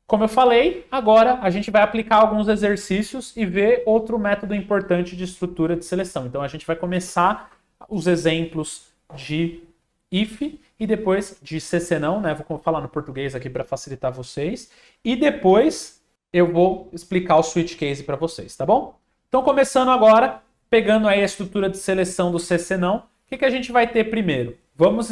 Como eu falei, agora a gente vai aplicar alguns exercícios e ver outro método importante de estrutura de seleção. Então a gente vai começar os exemplos de if e depois de se se não, né? Vou falar no português aqui para facilitar vocês. E depois eu vou explicar o switch case para vocês, tá bom? Então começando agora, pegando aí a estrutura de seleção do se se não, o que a gente vai ter primeiro? Vamos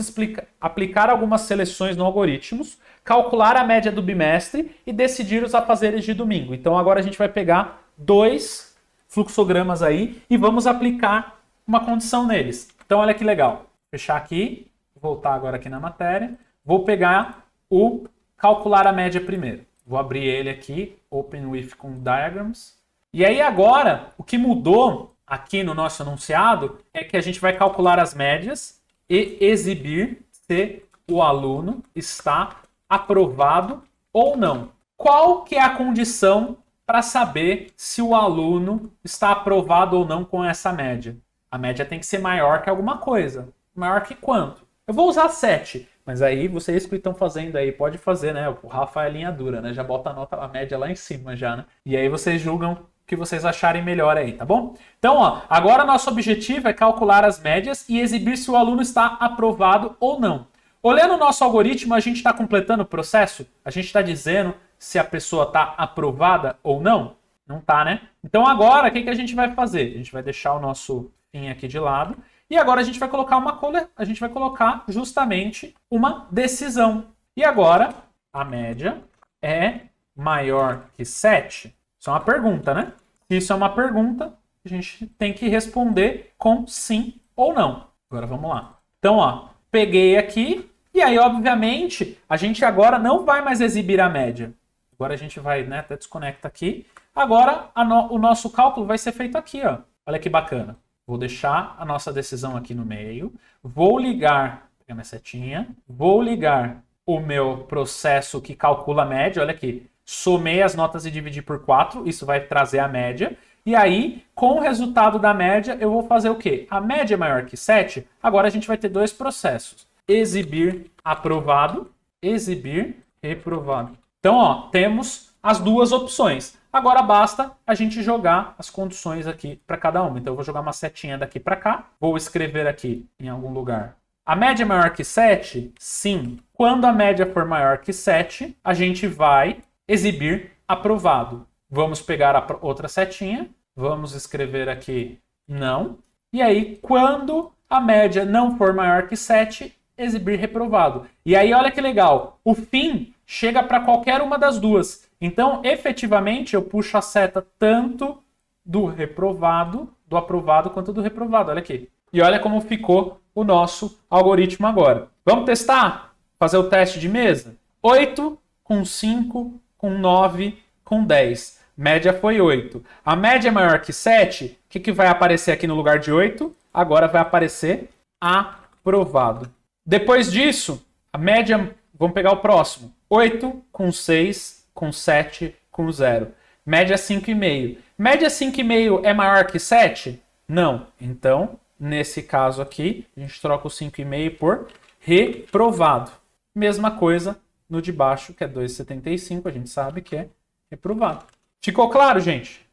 aplicar algumas seleções no algoritmos, calcular a média do bimestre e decidir os afazeres de domingo. Então agora a gente vai pegar dois fluxogramas aí e vamos aplicar uma condição neles. Então olha que legal. Vou fechar aqui, voltar agora aqui na matéria. Vou pegar o calcular a média primeiro. Vou abrir ele aqui, Open with com Diagrams. E aí agora, o que mudou aqui no nosso enunciado é que a gente vai calcular as médias e exibir se o aluno está aprovado ou não. Qual que é a condição para saber se o aluno está aprovado ou não com essa média? A média tem que ser maior que alguma coisa. Maior que quanto? Eu vou usar 7, mas aí vocês que estão fazendo aí, pode fazer, né? O Rafa é linha dura, né? Já bota a média lá em cima já, né? E aí vocês julgam o que vocês acharem melhor aí, tá bom? Então, ó, agora nosso objetivo é calcular as médias e exibir se o aluno está aprovado ou não. Olhando o nosso algoritmo, a gente está completando o processo? A gente está dizendo se a pessoa está aprovada ou não? Não está, né? Então agora, o que a gente vai fazer? A gente vai deixar o nosso fim aqui de lado. E agora a gente vai colocar justamente uma decisão. E agora, a média é maior que 7? Isso é uma pergunta, né? Se isso é uma pergunta, a gente tem que responder com sim ou não. Agora vamos lá. Então, ó, peguei aqui e aí, obviamente, a gente agora não vai mais exibir a média. Agora a gente vai, né, até desconecta aqui. Agora o nosso cálculo vai ser feito aqui, ó. Olha que bacana. Vou deixar a nossa decisão aqui no meio. Vou ligar, pegar minha setinha. Vou ligar o meu processo que calcula a média. Olha aqui. Somei as notas e dividi por 4. Isso vai trazer a média. E aí, com o resultado da média, eu vou fazer o quê? A média é maior que 7. Agora a gente vai ter dois processos. Exibir aprovado. Exibir reprovado. Então, ó, temos as duas opções. Agora basta a gente jogar as condições aqui para cada uma. Então eu vou jogar uma setinha daqui para cá. Vou escrever aqui em algum lugar. A média é maior que 7? Sim. Quando a média for maior que 7, a gente vai exibir aprovado. Vamos pegar a outra setinha. Vamos escrever aqui não. E aí, quando a média não for maior que 7, exibir reprovado. E aí, olha que legal. O fim chega para qualquer uma das duas. Então, efetivamente, eu puxo a seta tanto do reprovado, do aprovado, quanto do reprovado. Olha aqui. E olha como ficou o nosso algoritmo agora. Vamos testar? Fazer o teste de mesa? 8 com 5, com 9, com 10. Média foi 8. A média é maior que 7. O que vai aparecer aqui no lugar de 8? Agora vai aparecer aprovado. Depois disso, a média... Vamos pegar o próximo. 8 com 6, com 7, com 0. Média 5,5. Média 5,5 é maior que 7? Não. Então, nesse caso aqui, a gente troca o 5,5 por reprovado. Mesma coisa no de baixo, que é 2,75. A gente sabe que é reprovado. Ficou claro, gente?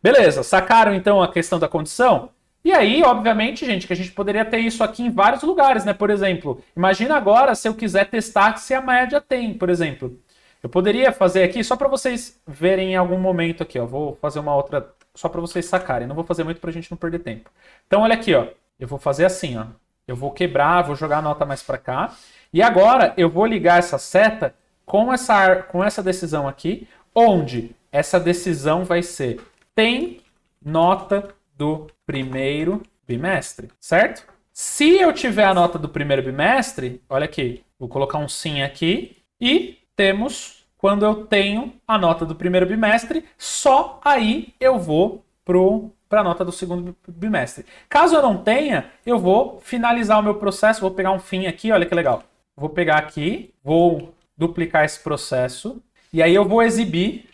Beleza. Sacaram, então, a questão da condição? E aí, obviamente, gente, que a gente poderia ter isso aqui em vários lugares, né? Por exemplo, imagina agora se eu quiser testar se a média tem, por exemplo. Eu poderia fazer aqui, só para vocês verem em algum momento aqui, ó. Vou fazer uma outra, só para vocês sacarem. Não vou fazer muito pra gente não perder tempo. Então, olha aqui, ó. Eu vou fazer assim, ó. Eu vou quebrar, vou jogar a nota mais para cá. E agora, eu vou ligar essa seta com essa decisão aqui, onde essa decisão vai ser tem nota do primeiro bimestre, certo? Se eu tiver a nota do primeiro bimestre, olha aqui, vou colocar um sim aqui e temos, quando eu tenho a nota do primeiro bimestre, só aí eu vou para a nota do segundo bimestre. Caso eu não tenha, eu vou finalizar o meu processo, vou pegar um fim aqui, olha que legal. Vou pegar aqui, vou duplicar esse processo e aí eu vou exibir,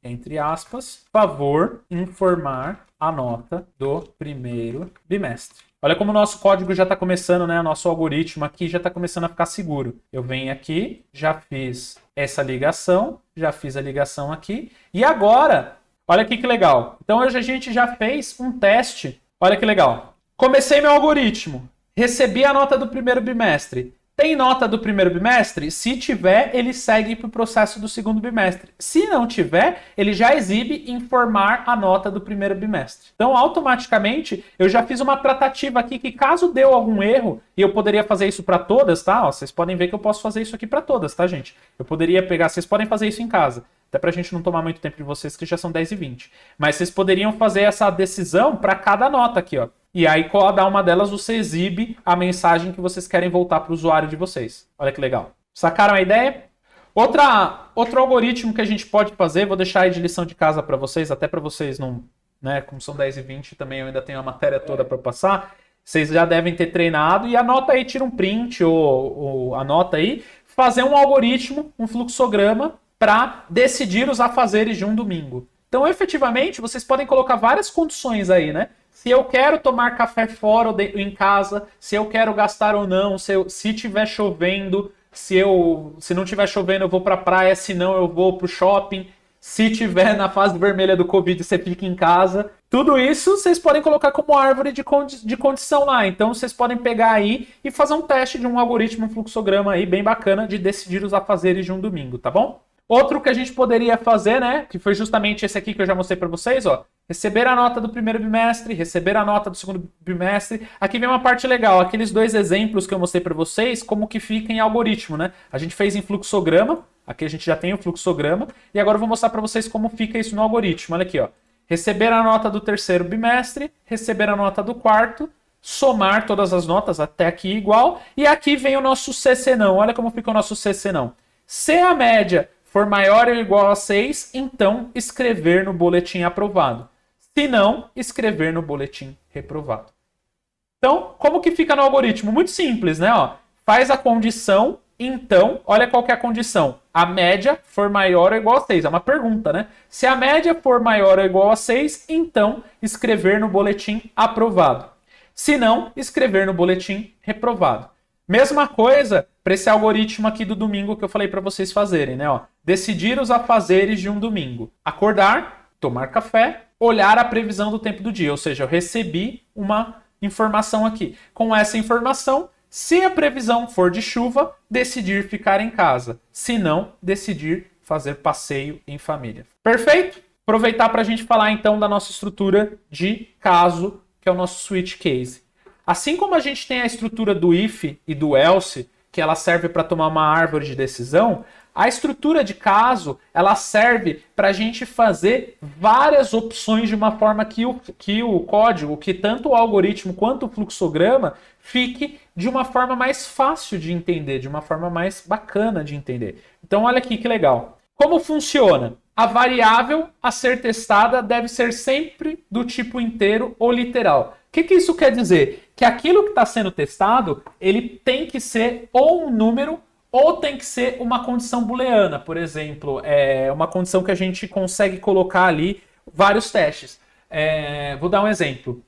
entre aspas, favor informar a nota do primeiro bimestre. Olha como o nosso código já está começando, né? O nosso algoritmo aqui já está começando a ficar seguro. Eu venho aqui, já fiz essa ligação, já fiz a ligação aqui. E agora, olha aqui que legal. Então hoje a gente já fez um teste. Olha que legal. Comecei meu algoritmo. Recebi a nota do primeiro bimestre. Tem nota do primeiro bimestre? Se tiver, ele segue para o processo do segundo bimestre. Se não tiver, ele já exibe informar a nota do primeiro bimestre. Então, automaticamente, eu já fiz uma tratativa aqui que caso deu algum erro, e eu poderia fazer isso para todas, tá? Ó, vocês podem ver que eu posso fazer isso aqui para todas, tá, gente? Eu poderia pegar, vocês podem fazer isso em casa. Até pra gente não tomar muito tempo de vocês, que já são 10h20. Mas vocês poderiam fazer essa decisão para cada nota aqui, ó. E aí, cada uma delas, você exibe a mensagem que vocês querem voltar para o usuário de vocês. Olha que legal. Sacaram a ideia? Outro algoritmo que a gente pode fazer, vou deixar aí de lição de casa para vocês, até para vocês não, né, como são 10h20 também, eu ainda tenho a matéria toda para passar. Vocês já devem ter treinado e anota aí, tira um print ou anota aí, fazer um algoritmo, um fluxograma para decidir os afazeres de um domingo. Então, efetivamente, vocês podem colocar várias condições aí, né? Se eu quero tomar café fora ou em casa, se eu quero gastar ou não, se tiver chovendo, se não tiver chovendo eu vou para a praia, se não eu vou para o shopping, se tiver na fase vermelha do Covid você fica em casa. Tudo isso vocês podem colocar como árvore de condição lá. Então vocês podem pegar aí e fazer um teste de um algoritmo, um fluxograma aí bem bacana de decidir os afazeres de um domingo, tá bom? Outro que a gente poderia fazer, né, que foi justamente esse aqui que eu já mostrei para vocês, ó, receber a nota do primeiro bimestre, receber a nota do segundo bimestre. Aqui vem uma parte legal, aqueles dois exemplos que eu mostrei para vocês, como que fica em algoritmo, né? A gente fez em fluxograma, aqui a gente já tem o fluxograma, e agora eu vou mostrar para vocês como fica isso no algoritmo. Olha aqui, ó. Receber a nota do terceiro bimestre, receber a nota do quarto, somar todas as notas até aqui igual, e aqui vem o nosso CC não. Olha como fica o nosso CC não. Se a média for maior ou igual a 6, então escrever no boletim aprovado. Se não, escrever no boletim reprovado. Então, como que fica no algoritmo? Muito simples, né? Ó, faz a condição, então, olha qual que é a condição. A média for maior ou igual a 6. É uma pergunta, né? Se a média for maior ou igual a 6, então escrever no boletim aprovado. Se não, escrever no boletim reprovado. Mesma coisa para esse algoritmo aqui do domingo que eu falei para vocês fazerem, né? Ó, decidir os afazeres de um domingo. Acordar, tomar café, olhar a previsão do tempo do dia. Ou seja, eu recebi uma informação aqui. Com essa informação, se a previsão for de chuva, decidir ficar em casa. Se não, decidir fazer passeio em família. Perfeito? Aproveitar para a gente falar então da nossa estrutura de caso, que é o nosso switch case. Assim como a gente tem a estrutura do if e do else, que ela serve para tomar uma árvore de decisão, a estrutura de caso ela serve para a gente fazer várias opções de uma forma que o código, que tanto o algoritmo quanto o fluxograma, fique de uma forma mais fácil de entender, de uma forma mais bacana de entender. Então olha aqui que legal. Como funciona? A variável a ser testada deve ser sempre do tipo inteiro ou literal. O que isso quer dizer? Que aquilo que está sendo testado, ele tem que ser ou um número ou tem que ser uma condição booleana. Por exemplo, uma condição que a gente consegue colocar ali vários testes. Vou dar um exemplo.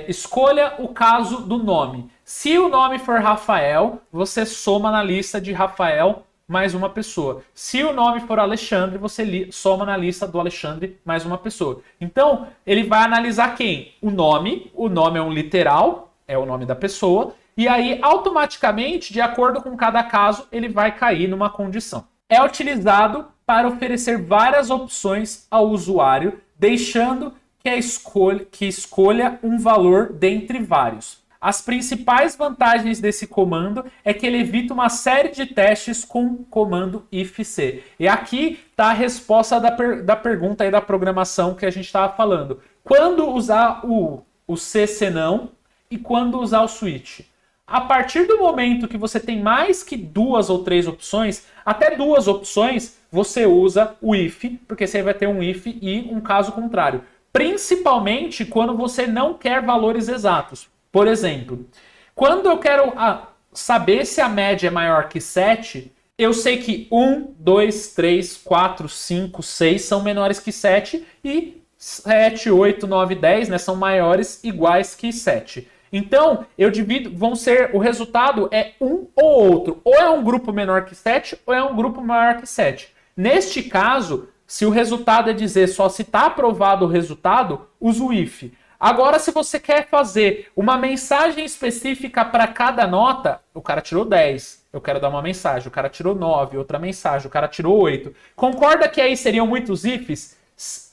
Escolha o caso do nome. Se o nome for Rafael, você soma na lista de Rafael mais uma pessoa. Se o nome for Alexandre, você soma na lista do Alexandre mais uma pessoa. Então, ele vai analisar quem? O nome é um literal, é o nome da pessoa, e aí, automaticamente, de acordo com cada caso, ele vai cair numa condição. É utilizado para oferecer várias opções ao usuário, deixando que escolha um valor dentre vários. As principais vantagens desse comando é que ele evita uma série de testes com o comando if-c. E aqui está a resposta da pergunta aí da programação que a gente estava falando. Quando usar o CC não e quando usar o switch? A partir do momento que você tem mais que 2 ou 3 opções, até 2 opções, você usa o if, porque você vai ter um if e um caso contrário. Principalmente quando você não quer valores exatos. Por exemplo, quando eu quero saber se a média é maior que 7, eu sei que 1, 2, 3, 4, 5, 6 são menores que 7 e 7, 8, 9, 10, né, são maiores iguais que 7. Então, eu divido, o resultado é um ou outro. Ou é um grupo menor que 7, ou é um grupo maior que 7. Neste caso, se o resultado é dizer só se está aprovado o resultado, usa o if. Agora, se você quer fazer uma mensagem específica para cada nota, o cara tirou 10, eu quero dar uma mensagem, o cara tirou 9, outra mensagem, o cara tirou 8. Concorda que aí seriam muitos ifs?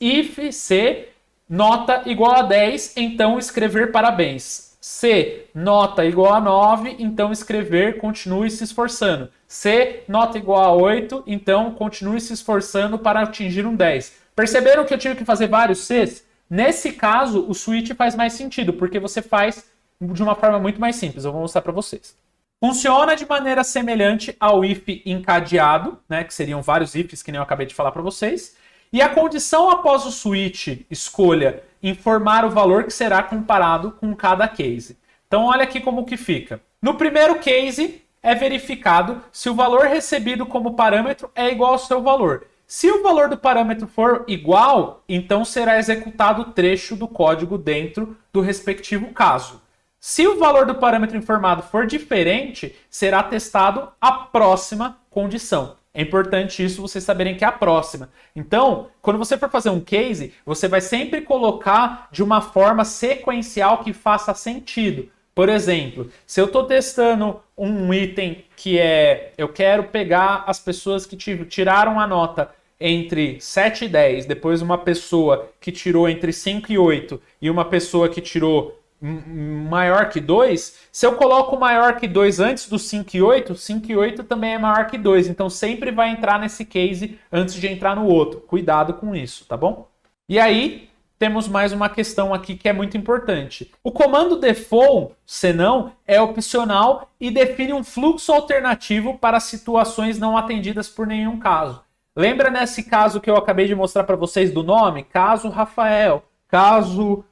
If se nota igual a 10, então escrever parabéns. Se nota igual a 9, então escrever continue se esforçando. Se nota igual a 8, então continue se esforçando para atingir um 10. Perceberam que eu tive que fazer vários Cs? Nesse caso, o switch faz mais sentido, porque você faz de uma forma muito mais simples. Eu vou mostrar para vocês. Funciona de maneira semelhante ao if encadeado, né, que seriam vários ifs que nem eu acabei de falar para vocês. E a condição após o switch escolha informar o valor que será comparado com cada case. Então olha aqui como que fica. No primeiro case é verificado se o valor recebido como parâmetro é igual ao seu valor. Se o valor do parâmetro for igual, então será executado o trecho do código dentro do respectivo caso. Se o valor do parâmetro informado for diferente, será testado a próxima condição. É importante isso vocês saberem que é a próxima. Então, quando você for fazer um case, você vai sempre colocar de uma forma sequencial que faça sentido. Por exemplo, se eu estou testando um item que eu quero pegar as pessoas que tiraram a nota entre 7 e 10, depois uma pessoa que tirou entre 5 e 8 e uma pessoa que tirou maior que 2, se eu coloco maior que 2 antes do 5 e 8, 5 e 8 também é maior que 2. Então sempre vai entrar nesse case antes de entrar no outro. Cuidado com isso, tá bom? E aí, temos mais uma questão aqui que é muito importante. O comando default, senão, é opcional e define um fluxo alternativo para situações não atendidas por nenhum caso. Lembra nesse caso que eu acabei de mostrar para vocês do nome? Caso Rafael, caso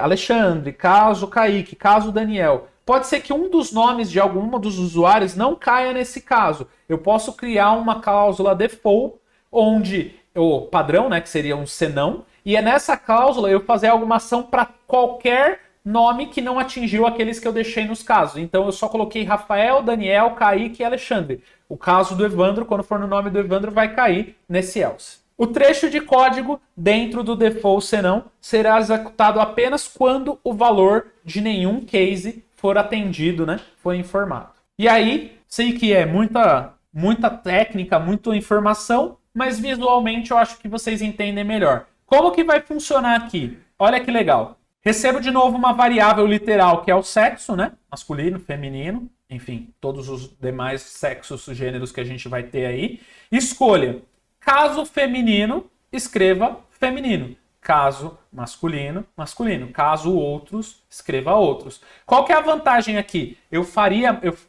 Alexandre, caso Kaique, caso Daniel. Pode ser que um dos nomes de algum dos usuários não caia nesse caso. Eu posso criar uma cláusula default, onde o padrão, né, que seria um senão, e é nessa cláusula eu fazer alguma ação para qualquer nome que não atingiu aqueles que eu deixei nos casos. Então eu só coloquei Rafael, Daniel, Kaique e Alexandre. O caso do Evandro, quando for no nome do Evandro, vai cair nesse else. O trecho de código dentro do default senão será executado apenas quando o valor de nenhum case for atendido, né, for informado. E aí, sei que é muita técnica, muita informação, mas visualmente eu acho que vocês entendem melhor. Como que vai funcionar aqui? Olha que legal. Recebo de novo uma variável literal que é o sexo, né? Masculino, feminino, enfim, todos os demais sexos, gêneros que a gente vai ter aí. Escolha. Caso feminino, escreva feminino. Caso masculino, masculino. Caso outros, escreva outros. Qual que é a vantagem aqui?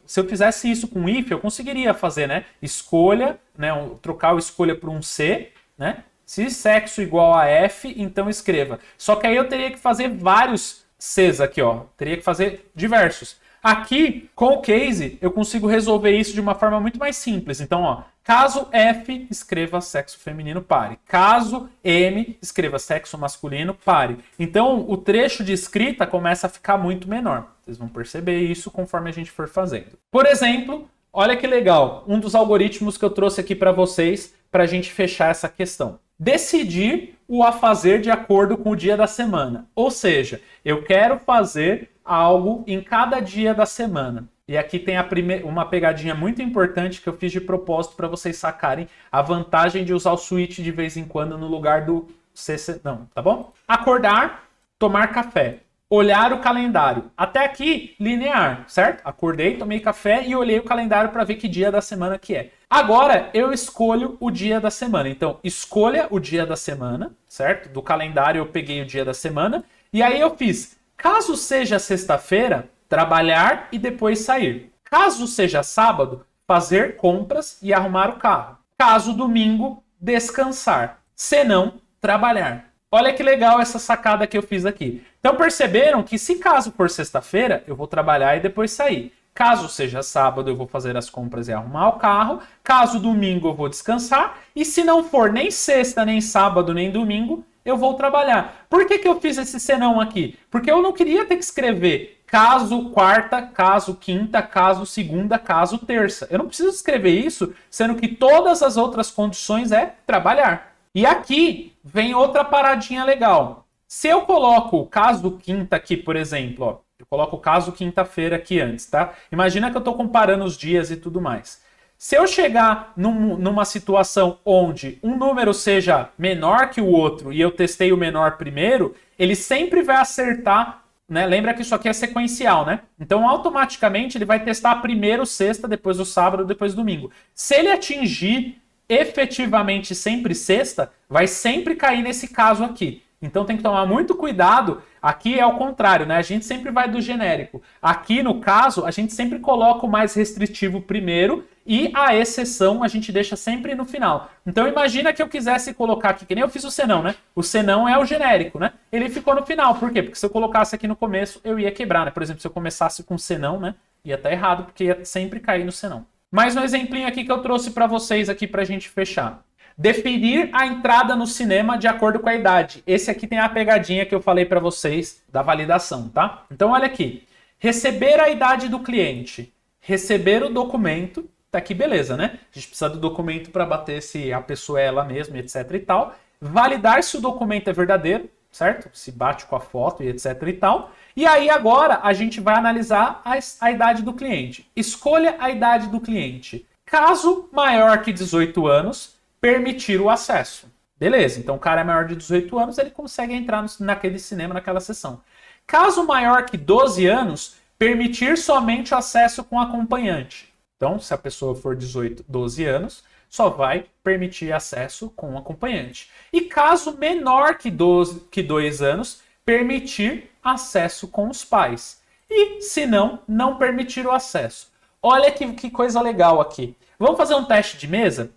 Se eu fizesse isso com if, eu conseguiria fazer, né? Escolha, né? Trocar o escolha por um C, né? Se sexo igual a F, então escreva. Só que aí eu teria que fazer vários Cs aqui, ó. Teria que fazer diversos. Aqui, com o case, eu consigo resolver isso de uma forma muito mais simples. Então, ó, caso F, escreva sexo feminino, pare. Caso M, escreva sexo masculino, pare. Então, o trecho de escrita começa a ficar muito menor. Vocês vão perceber isso conforme a gente for fazendo. Por exemplo, olha que legal, um dos algoritmos que eu trouxe aqui para vocês para a gente fechar essa questão. Decidir o a fazer de acordo com o dia da semana. Ou seja, eu quero fazer algo em cada dia da semana. E aqui tem uma pegadinha muito importante que eu fiz de propósito para vocês sacarem a vantagem de usar o switch de vez em quando no lugar do CC. Não, tá bom? Acordar, tomar café. Olhar o calendário. Até aqui, linear, certo? Acordei, tomei café e olhei o calendário para ver que dia da semana que é. Agora, eu escolho o dia da semana. Então, escolha o dia da semana, certo? Do calendário eu peguei o dia da semana. E aí eu fiz, caso seja sexta-feira, trabalhar e depois sair. Caso seja sábado, fazer compras e arrumar o carro. Caso domingo, descansar. Se não, trabalhar. Olha que legal essa sacada que eu fiz aqui. Então perceberam que se caso for sexta-feira, eu vou trabalhar e depois sair. Caso seja sábado, eu vou fazer as compras e arrumar o carro. Caso domingo, eu vou descansar. E se não for nem sexta, nem sábado, nem domingo, eu vou trabalhar. Por que eu fiz esse senão aqui? Porque eu não queria ter que escrever caso quarta, caso quinta, caso segunda, caso terça. Eu não preciso escrever isso, sendo que todas as outras condições é trabalhar. E aqui vem outra paradinha legal. Se eu coloco o caso quinta aqui, por exemplo, ó, eu coloco o caso quinta-feira aqui antes, tá? Imagina que eu estou comparando os dias e tudo mais. Se eu chegar numa situação onde um número seja menor que o outro e eu testei o menor primeiro, ele sempre vai acertar, né? Lembra que isso aqui é sequencial, né? Então, automaticamente, ele vai testar primeiro sexta, depois o sábado, depois o domingo. Se ele atingir efetivamente sempre sexta, vai sempre cair nesse caso aqui. Então tem que tomar muito cuidado. Aqui é o contrário, né? A gente sempre vai do genérico. Aqui, no caso, a gente sempre coloca o mais restritivo primeiro e a exceção a gente deixa sempre no final. Então imagina que eu quisesse colocar aqui, que nem eu fiz o senão, né? O senão é o genérico, né? Ele ficou no final. Por quê? Porque se eu colocasse aqui no começo, eu ia quebrar, né? Por exemplo, se eu começasse com senão, né? Ia estar errado, porque ia sempre cair no senão. Mais um exemplinho aqui que eu trouxe para vocês aqui pra gente fechar. Definir a entrada no cinema de acordo com a idade. Esse aqui tem a pegadinha que eu falei para vocês da validação, tá? Então olha aqui. Receber a idade do cliente. Receber o documento. Tá aqui, beleza, né? A gente precisa do documento para bater se a pessoa é ela mesma, etc e tal. Validar se o documento é verdadeiro, certo? Se bate com a foto e etc e tal. E aí agora a gente vai analisar a idade do cliente. Escolha a idade do cliente. Caso maior que 18 anos, permitir o acesso. Beleza, então o cara é maior de 18 anos, ele consegue entrar naquele cinema, naquela sessão. Caso maior que 12 anos, permitir somente o acesso com acompanhante. Então, se a pessoa for 12 anos, só vai permitir acesso com acompanhante. E caso menor que 2 anos, permitir acesso com os pais. E, se não, não permitir o acesso. Olha que coisa legal aqui. Vamos fazer um teste de mesa?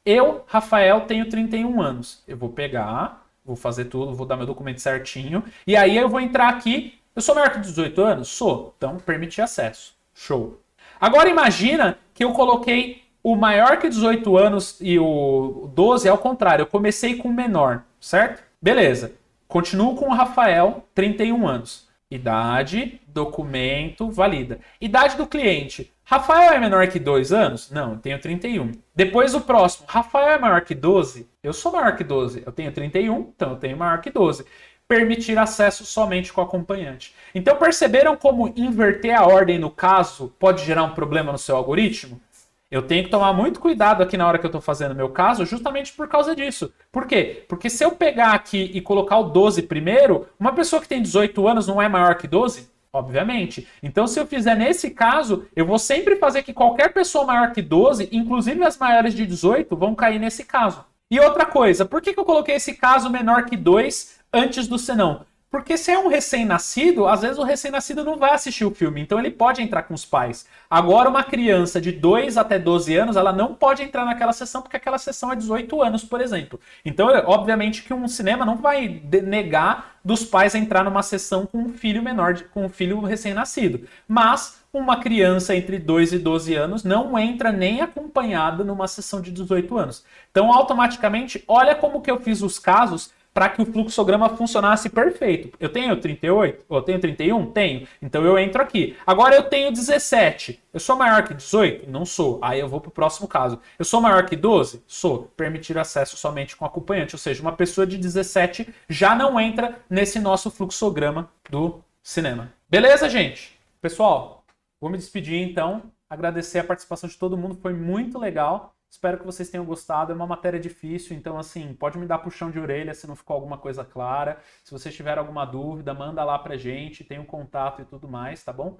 Eu, Rafael, tenho 31 anos. Eu vou pegar, vou fazer tudo, vou dar meu documento certinho. E aí eu vou entrar aqui. Eu sou maior que 18 anos? Sou. Então, permitir acesso. Show. Agora imagina que eu coloquei o maior que 18 anos e o 12 é ao contrário. Eu comecei com o menor, certo? Beleza. Continuo com o Rafael, 31 anos. Idade, documento, valida. Idade do cliente. Rafael é menor que 2 anos? Não, eu tenho 31. Depois o próximo. Rafael é maior que 12? Eu sou maior que 12. Eu tenho 31, então eu tenho maior que 12. Permitir acesso somente com acompanhante. Então perceberam como inverter a ordem no caso pode gerar um problema no seu algoritmo? Eu tenho que tomar muito cuidado aqui na hora que eu estou fazendo o meu caso, justamente por causa disso. Por quê? Porque se eu pegar aqui e colocar o 12 primeiro, uma pessoa que tem 18 anos não é maior que 12? Obviamente. Então, se eu fizer nesse caso, eu vou sempre fazer que qualquer pessoa maior que 12, inclusive as maiores de 18, vão cair nesse caso. E outra coisa, por que eu coloquei esse caso menor que 2 antes do senão? Porque se é um recém-nascido, às vezes o recém-nascido não vai assistir o filme, então ele pode entrar com os pais. Agora, uma criança de 2 até 12 anos, ela não pode entrar naquela sessão, porque aquela sessão é 18 anos, por exemplo. Então, obviamente que um cinema não vai negar dos pais entrar numa sessão com um filho menor, com um filho recém-nascido. Mas uma criança entre 2 e 12 anos não entra nem acompanhada numa sessão de 18 anos. Então, automaticamente, olha como que eu fiz os casos para que o fluxograma funcionasse perfeito. Eu tenho 38? Eu tenho 31? Tenho. Então eu entro aqui. Agora eu tenho 17. Eu sou maior que 18? Não sou. Aí eu vou para o próximo caso. Eu sou maior que 12? Sou. Permitir acesso somente com acompanhante. Ou seja, uma pessoa de 17 já não entra nesse nosso fluxograma do cinema. Beleza, gente? Pessoal, vou me despedir então. Agradecer a participação de todo mundo. Foi muito legal. Espero que vocês tenham gostado. É uma matéria difícil, então assim, pode me dar puxão de orelha se não ficou alguma coisa clara. Se vocês tiverem alguma dúvida, manda lá pra gente, tem um contato e tudo mais, tá bom?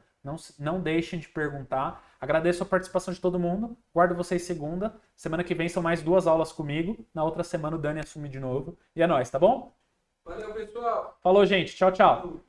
Não deixem de perguntar. Agradeço a participação de todo mundo. Guardo vocês segunda. Semana que vem são mais 2 aulas comigo. Na outra semana o Dani assume de novo. E é nóis, tá bom? Valeu, pessoal. Falou, gente. Tchau, tchau.